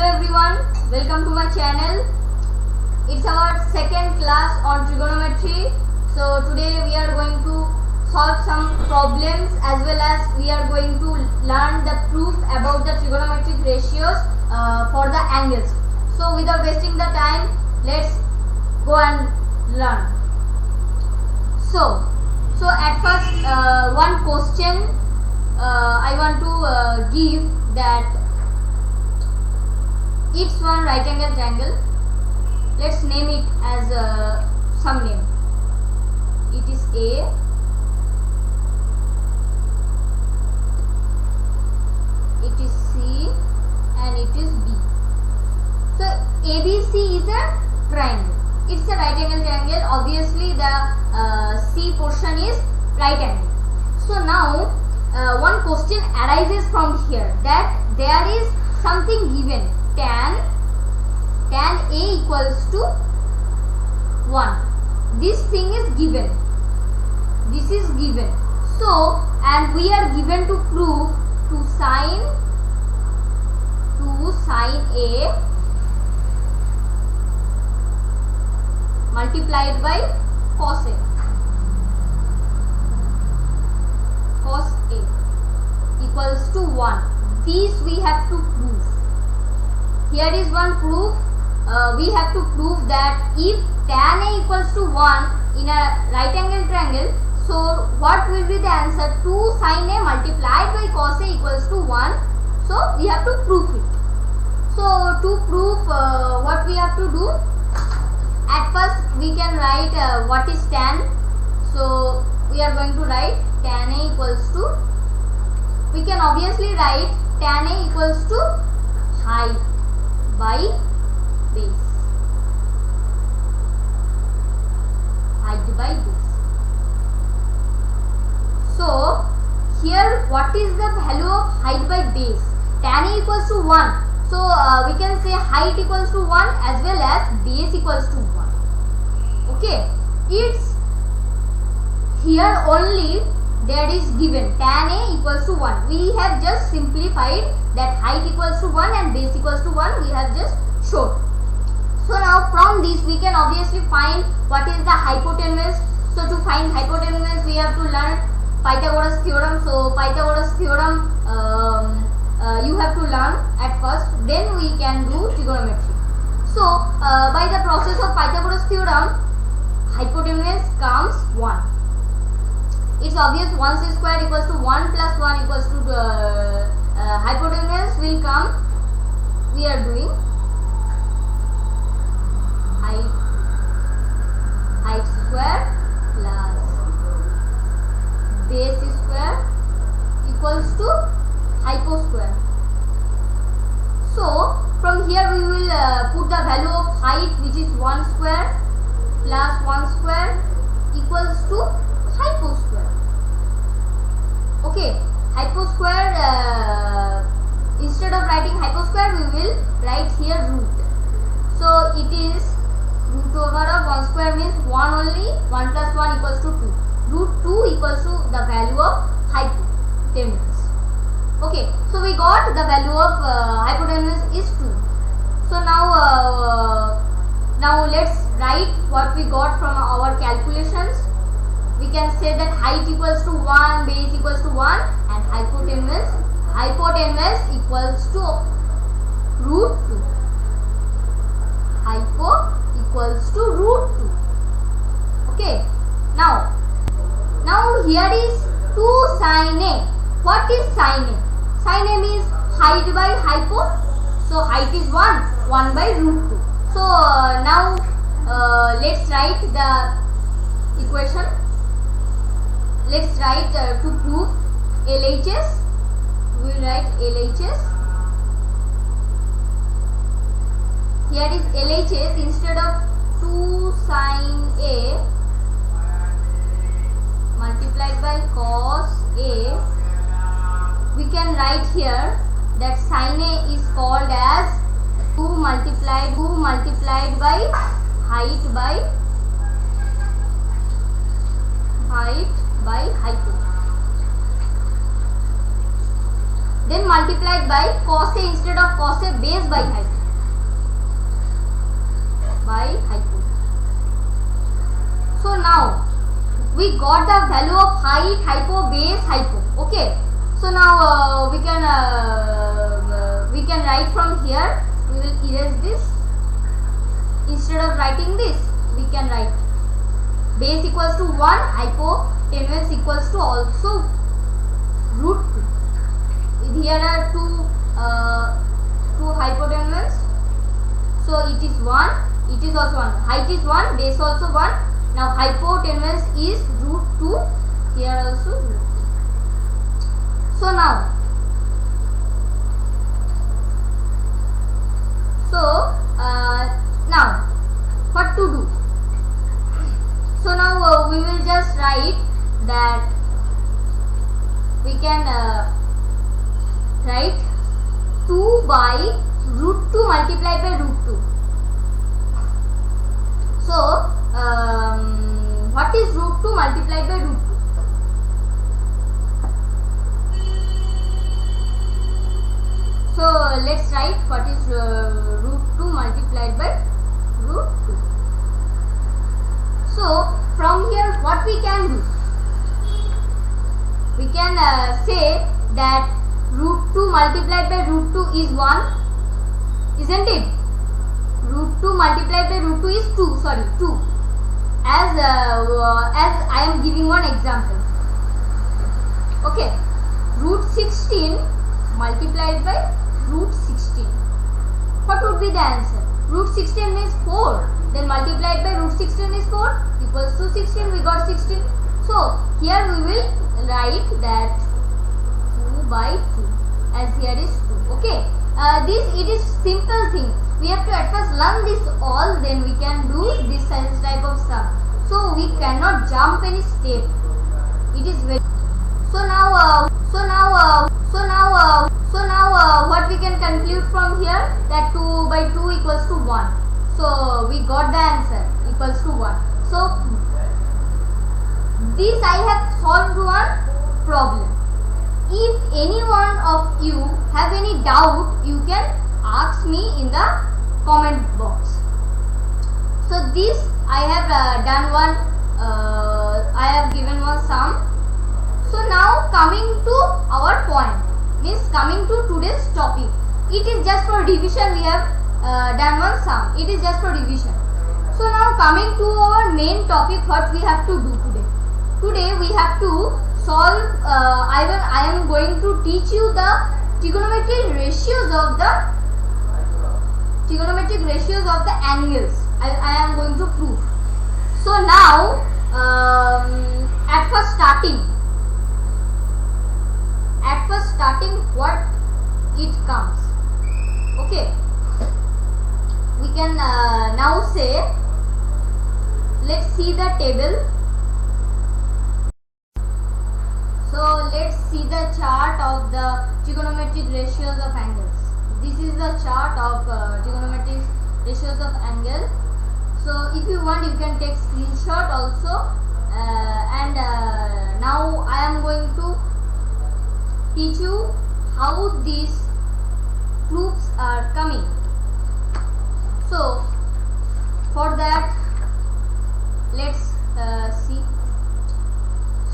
everyone, welcome to my channel. It's our second class on trigonometry. So today we are going to solve some problems as well as we are going to learn the proof about the trigonometric ratios for the angles. So without wasting the time, let's go and learn. So at first one question I want to give that it's one right angle triangle. Let's name it as some name. It is A, it is C, and it is B. So ABC is a triangle. It's a right angle triangle. Obviously the C portion is right angle. So now one question arises from here that there is something given, tan A equals to 1. This thing is given. This is given. So, and we are given to prove to sin A multiplied by cos A. Cos A equals to 1. These we have to prove. Here is one proof. We have to prove that if tan A equals to 1 in a right angle triangle, so what will be the answer? 2 sin A multiplied by cos A equals to 1. So we have to prove it. So to prove what we have to do, at first we can write what is tan. So we are going to write tan A equals to, we can obviously write tan A equals to height by base. Height by base. So here what is the value of height by base? Tan A equals to 1. So we can say height equals to 1 as well as base equals to 1. Okay. It's here only there is given tan A equals to 1. We have just simplified that height equals to 1 and base equals to 1. We have just shown. So now from this we can obviously find what is the hypotenuse. So to find hypotenuse we have to learn Pythagoras theorem. So Pythagoras theorem you have to learn at first, then we can do trigonometry. So by the process of Pythagoras theorem, hypotenuse comes 1. It's obvious 1 c square equals to 1 plus 1 equals to hypotenuse will come. We are doing height square plus base square equals to hypo square. So from here we will put the value of height, which is 1 square plus 1 square equals to hypo square. Okay, hypo square, instead of writing hypo square we will write here root. So it is root over of 1 square means 1 only, 1 plus 1 equals to 2. Root 2 equals to the value of hypotenuse. Okay, so we got the value of hypotenuse is 2. So now let's write what we got from our calculations. We can say that height equals to 1, base equals to 1, and hypotenuse equals to root 2. Hypo equals to root 2. Okay. Now here is 2 sin A. What is sin A? Sin A means height by hypo. So height is 1 by root 2. So now let's write the equation. Let's write to prove LHS. We will write LHS. Here is LHS. Instead of 2 sin A multiplied by cos A, we can write here that sin A is called as 2 multiplied by height by hypo. then multiplied by cos A instead of cos A base by hypo. So now we got the value of height, hypo, base, hypo. Okay. So now we can write from here. We will erase this. Instead of writing this, we can write base equals to 1, hypotenuse equals to also root 2. Here are two hypotenuse. So it is 1. It is also 1. Height is 1. Base also 1. Now hypotenuse is root 2. Here also root 2. So now what to do? So now we will just write that we can write 2 by root 2 multiplied by root 2. So what is root 2 multiplied by root 2? So let's write what is root 2 multiplied by root 2. So from here what we can do? We can say that root 2 multiplied by root 2 is 1, isn't it? Root 2 multiplied by root 2 is 2, sorry 2. As I am giving one example. Okay, root 16 multiplied by root 16. What would be the answer? Root 16 means 4. Then multiplied by root 16 is 4 equals to 16. We got 16. So here we will write that 2 by 2 as here is 2. Okay. It is simple thing. We have to at first learn this all, then we can do this type of sum. So we cannot jump any step. It is very. So now what we can conclude from here, that 2 by 2 equals to 1. So we got the answer equals to 1. So this I have solved one problem. If any one of you have any doubt, you can ask me in the comment box. So this I have done one, I have given one sum. So now coming to our point, means coming to today's topic. It is just for division, we have done one sum. It is just for division. So now coming to our main topic, what we have to do today. Today we have to solve, I am going to teach you the trigonometric ratios of the angles. I am going to prove. So now at first starting what it comes. Okay, we can now say, let's see the table. So let's see the chart of the trigonometric ratios of angles. This is the chart of trigonometric ratios of angle. So if you want, you can take screenshot also. Now I am going to teach you how these proofs are coming. So for that, let's see.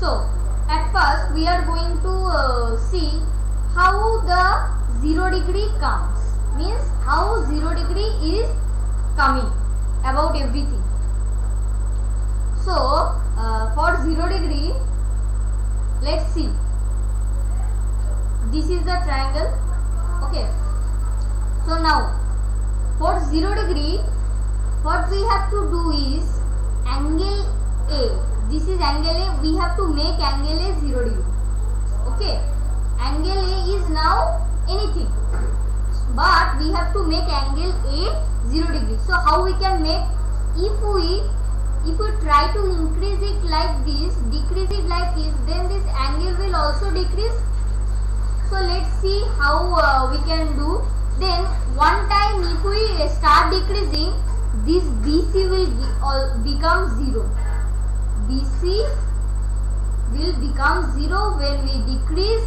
So at first we are going to see how the 0 degree comes, means how 0 degree is coming about everything. So for 0 degree, let's see. This is the triangle. Okay. So now for 0 degree, what we have to do is angle A. This is angle A. We have to make angle A 0 degree. Okay. Angle A is now anything, but we have to make angle A 0 degree. So how we can make? If we try to increase it like this, decrease it like this, then this angle will also decrease. So let's see how we can do. Then one time if we start decreasing, this BC will become 0. BC will become 0 when we decrease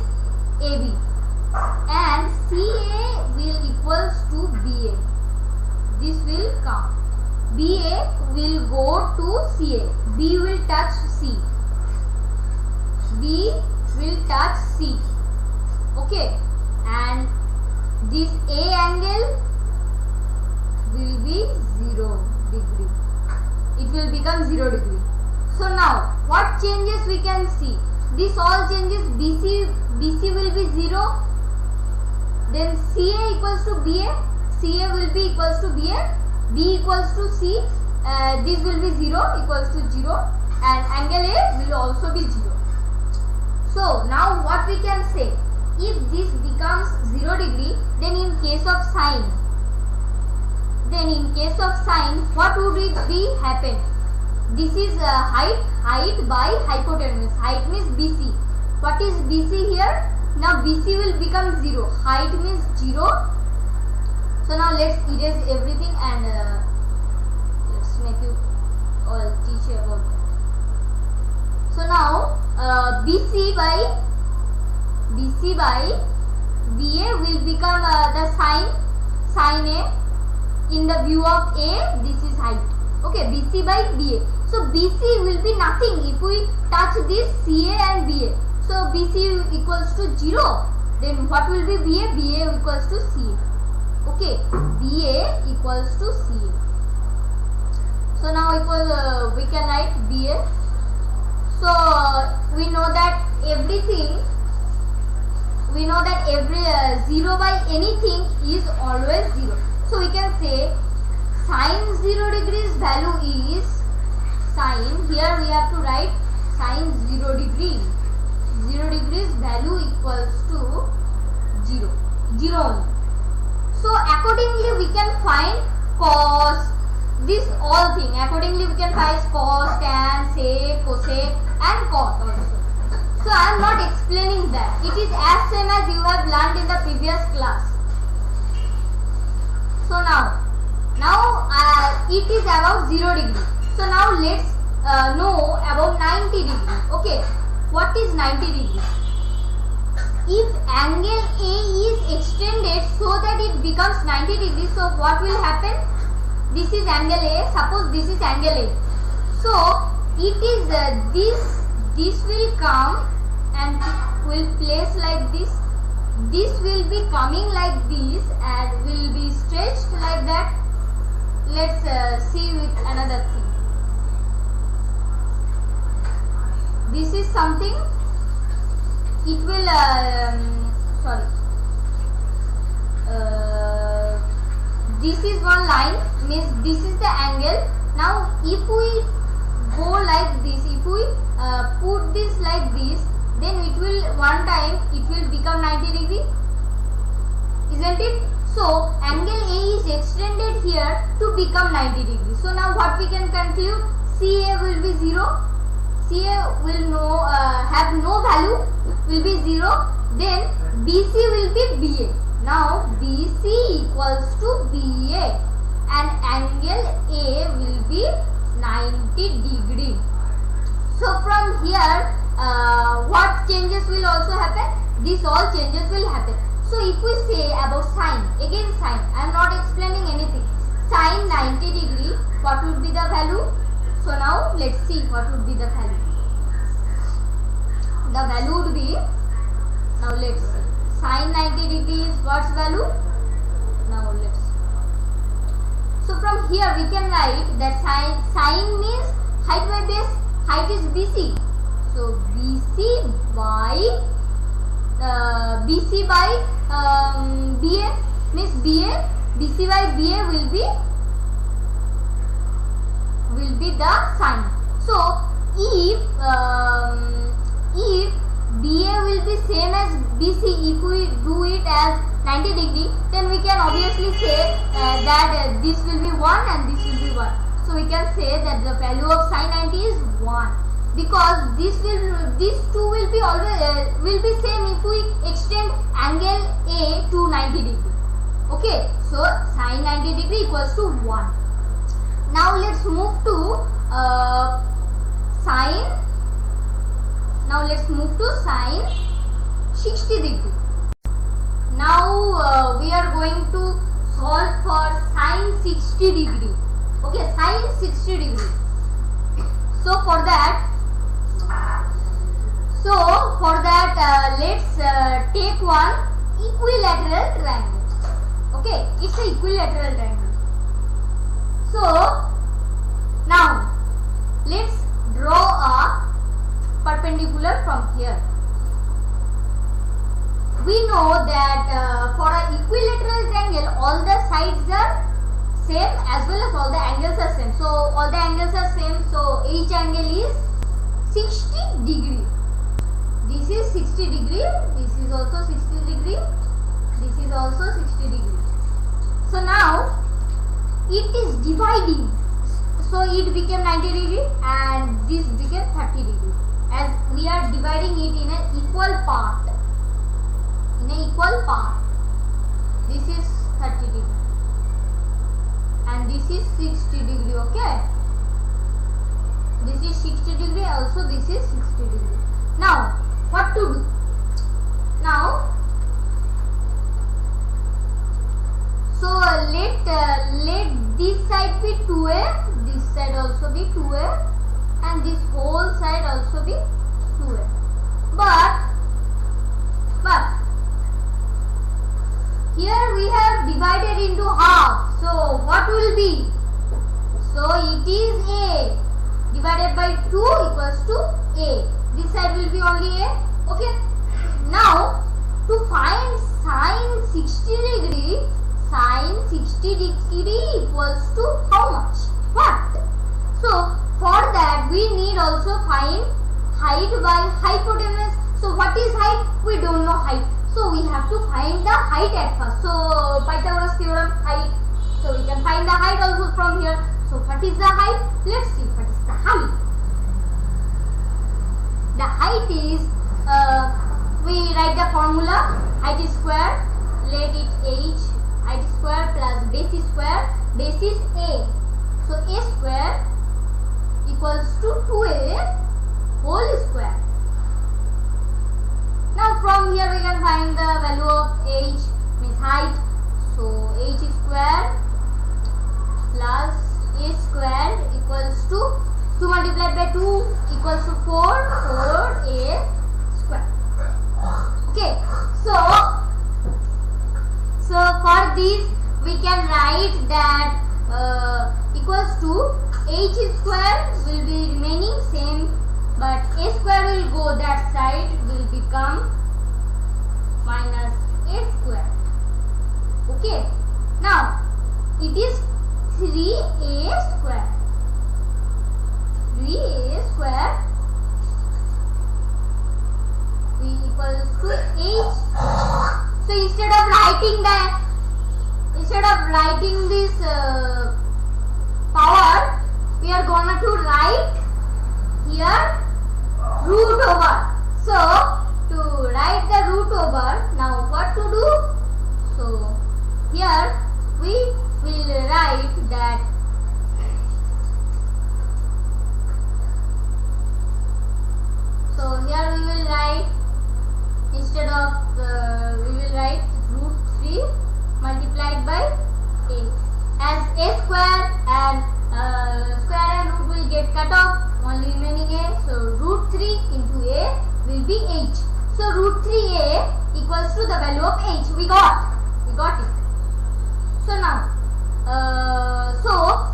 AB. and CA will equals to BA. This will come. BA will go to CA. B will touch C. B will touch C. Okay, and this A angle will be 0 degree. It will become 0 degree. So now what changes we can see? This all changes. BC will be 0. Then CA equals to BA. CA will be equals to BA. B equals to C. This will be 0 equals to 0, and angle A will also be 0. So now what we can say? If this becomes 0 degree, then in case of sine, what would it be happen? This is height by hypotenuse. Height means BC. What is BC here? Now BC will become 0. Height means 0. So now let's erase everything and let's make you all teach about that. So now BC by BA will become the sine A. In the view of A, this is height. Okay, BC by BA. So BC will be nothing if we touch this CA and BA. So BC equals to 0. Then what will be BA? BA equals to CA. Okay, BA equals to CA. So now we can write BA. So we know that every 0 by anything is always 0. So we can say sine 0 degrees value is sine. Here we have to write sine 0 degree. 0 degrees value equals to 0. 0 only. So accordingly we can find cos. This all thing. Accordingly we can find cos, tan, sec, cosec and cot also. So I am not explaining that. It is as same as you have learned in the previous class. So now it is about 0 degree. So now let's know about 90 degree. Okay, what is 90 degree? If angle A is extended so that it becomes 90 degrees, so what will happen? This is angle A. Suppose this is angle A. So it is this will come and will place like this. This will be coming like this and will be stretched like that. Let's see with another thing. This is something. It will this is one line, means this is the angle. Now if we go like this, if we put this like this, then it will one time it will become 90 degree, isn't it? So angle A is extended here to become 90 degree. So now what we can conclude? CA will be 0. CA will have no value, will be 0. Then BC will be BA. Now BC equals to BA and angle A will be 90 degree. So from here what changes will also happen? These all changes will happen. So if we say about sine, again sine, I am not explaining anything. Sine 90 degree, what would be the value? So now let's see what would be the value. The value would be, now let's see, sine 90 degrees, what's value? Now let's see. So from here we can write that sine means height by base, height is BC. So BC by BA means BC by BA will be the sine. So if BA will be same as BC, if we do it as 90 degree, then we can obviously say that this will be 1 and this will be 1. So we can say that the value of sine 90 is 1. Because these two will be always will be same if we extend angle A to 90 degree. Okay, so sine 90 degree equals to 1. Now let's move to sine. Now let's move to sine 60 degree. Now we are going to solve for sine 60 degree. Okay, sine 60 degree. So for that let's take one equilateral triangle. Okay, it's an equilateral triangle. So now let's draw a perpendicular from here. We know that for an equilateral triangle all the sides are same as well as all the angles are same. So all the angles are same, so each angle is 60 degree. This is 60 degree, this is also 60 degree, this is also 60 degree. So now it is dividing, so it became 90 degree and this became 30 degree, as we are dividing it in an equal part. This is 30 degree and this is 60 degree. Okay, this is 60 degree, also this is 60 degree. Now what to do? Now so let this side be 2a, this side also be 2a, and this whole side also be 2a. But here we have divided into half. So what will be? So it is a divided by 2 equals to a. This side will be only a. Okay. Now to find sine 60 degree equals to how much? What? So for that we need also find height by hypotenuse. So what is height? We don't know height. So we have to find the height at first. So Pythagoras theorem, height. So we can find the height also from here. So what is the height? Let's see what is the height. The height is, we write the formula, height is square, let it h, height square plus base is square, base is a. So a square equals to 2a whole square. Now from here we can find the value of h, means height. So h square plus a square equals to 2 multiplied by 2 equals to 4a square. Okay, so for this we can write that equals to h square will be remaining same, but a square will go that side, will become minus a square. Okay, now it is 3a square. 3a square equals to h. So instead of writing this power, we are gonna to write here root over. So to write the root over, now what to do? So here we will write that instead of we will write root 3 multiplied by a, as a square and square and root will get cut off, only remaining a. So root 3 into a will be h. So root 3a equals to the value of h. We got it. So now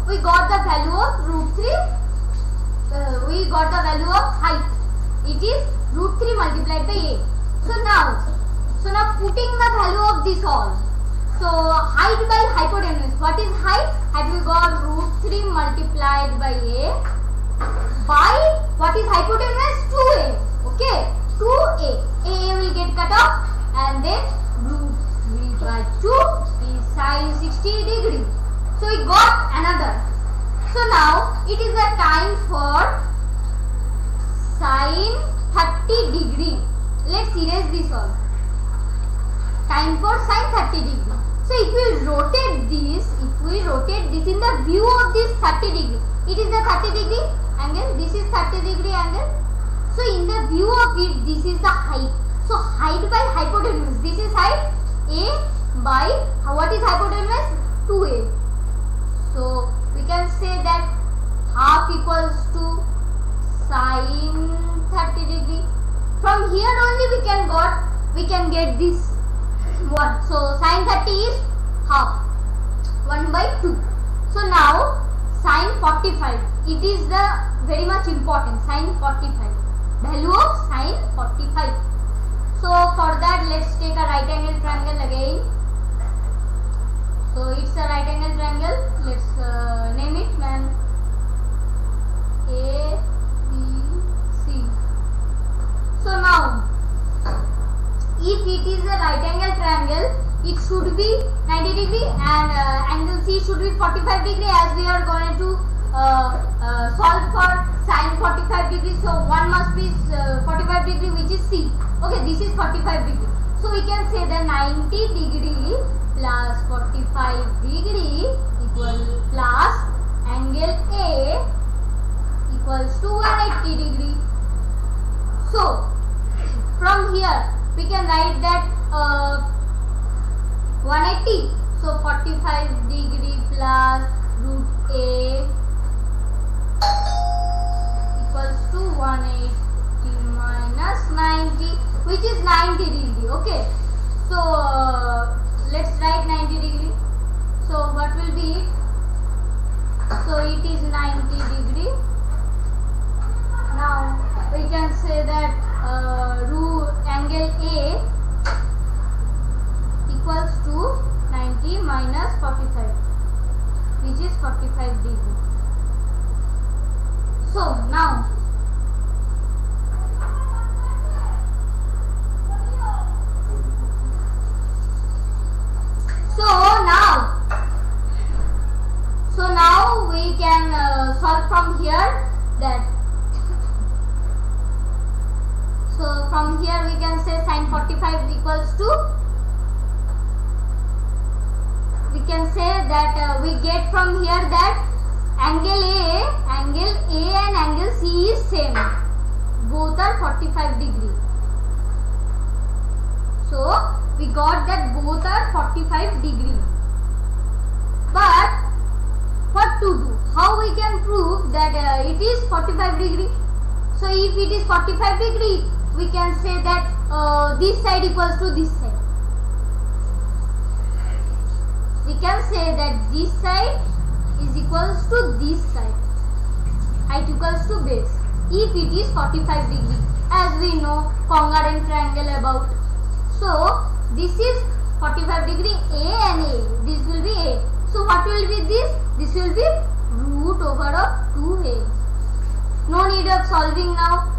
we got the value of root 3. We got the value of height. It is root 3 multiplied by a. So now putting the value of this all. So height by hypotenuse. What is height? Height we got root 3 multiplied by a by what is hypotenuse? 2a. Okay, 2a. A will get cut off and then root 3 by 2 is sine 60 degree. So we got another. So now it is the time for sine 30 degree. Let's erase this all. Time for sine 30 degree. So if we rotate this in the view of this 30 degree, it is the 30 degree angle, this is 30 degree angle. So in the view of it, this is the height. So height by hypotenuse, this is height, A by what is hypotenuse? 2A. So we can say that half equals to sine 30 degree. From here only we can get this one. So sine 30 is half, 1 by 2. So now sine 45. It is the very much important, sine 45. Value of sine 45. So for that, let's take a right angle triangle again. So it's a right angle triangle. Let's name it, man. A, B, C. So now, if it is a right angle triangle, it should be 90 degree and angle C should be 45 degree, as we are going to solve for sine 45 degree. So one must be 45 degree, which is C. Okay, this is 45 degree. So we can say that 90 degree plus 45 degree equal plus angle A equals to 180 degree. So from here we can write that 180. So 45 degree plus root A equals to 180 minus 90, which is 90 degree. Okay, so let's write 90 degree. So what will be it? So it is 90 degree. Now we can say that root angle A equals to 90 minus 45, which is 45 degree. So now we can solve from here that. So from here we can say sine 45 equals to, we can say that we get from here that angle A and angle C is same, both are 45 degree. So we got that both are 45 degree. But what to do? How we can prove that it is 45 degree? So if it is 45 degree, we can say that this side equals to this side. We can say that this side is equals to this side. Height equals to base. If it is 45 degree, as we know congruent triangle about. So this is 45 degree A and A. This will be A. So what will be this? This will be root over of 2A. No need of solving now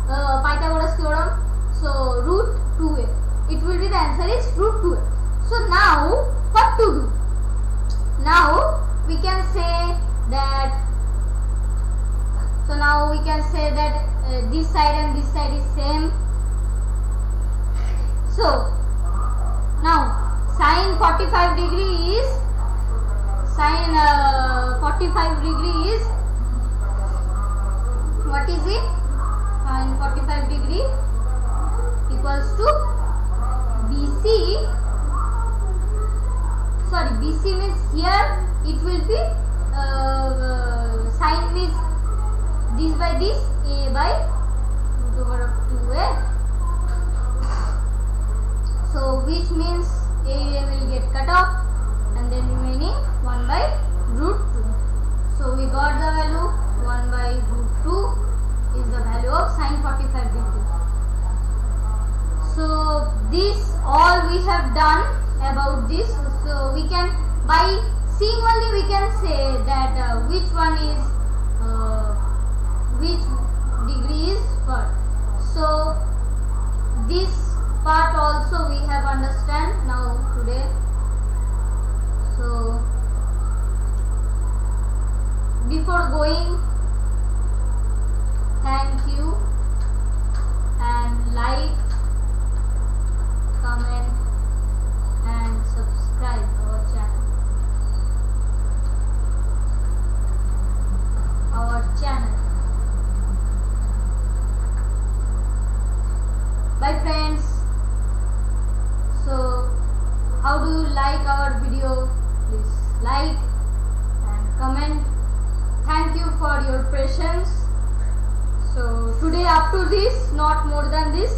Pythagoras theorem. So root 2A. It will be, the answer is root 2A. So now what to do? Now we can say that. So now we can say that this side and this side is same. So now sine 45 degree is sine 45 degree is, what is it? Sine 45 degree equals to BC. Sorry, BC means here it will be sine is this by this, A by root over of 2A. So which means A will get cut off and then remaining 1 by root 2. So we got the value 1 by root 2 is the value of sine 45 degree. So this all we have done about this. So we can, by seeing only we can say that which one is which degree is what. So this part also we have understand now today. So before going, thank you and like, comment and subscribe our channel. Bye friends. So how do up to this, not more than this.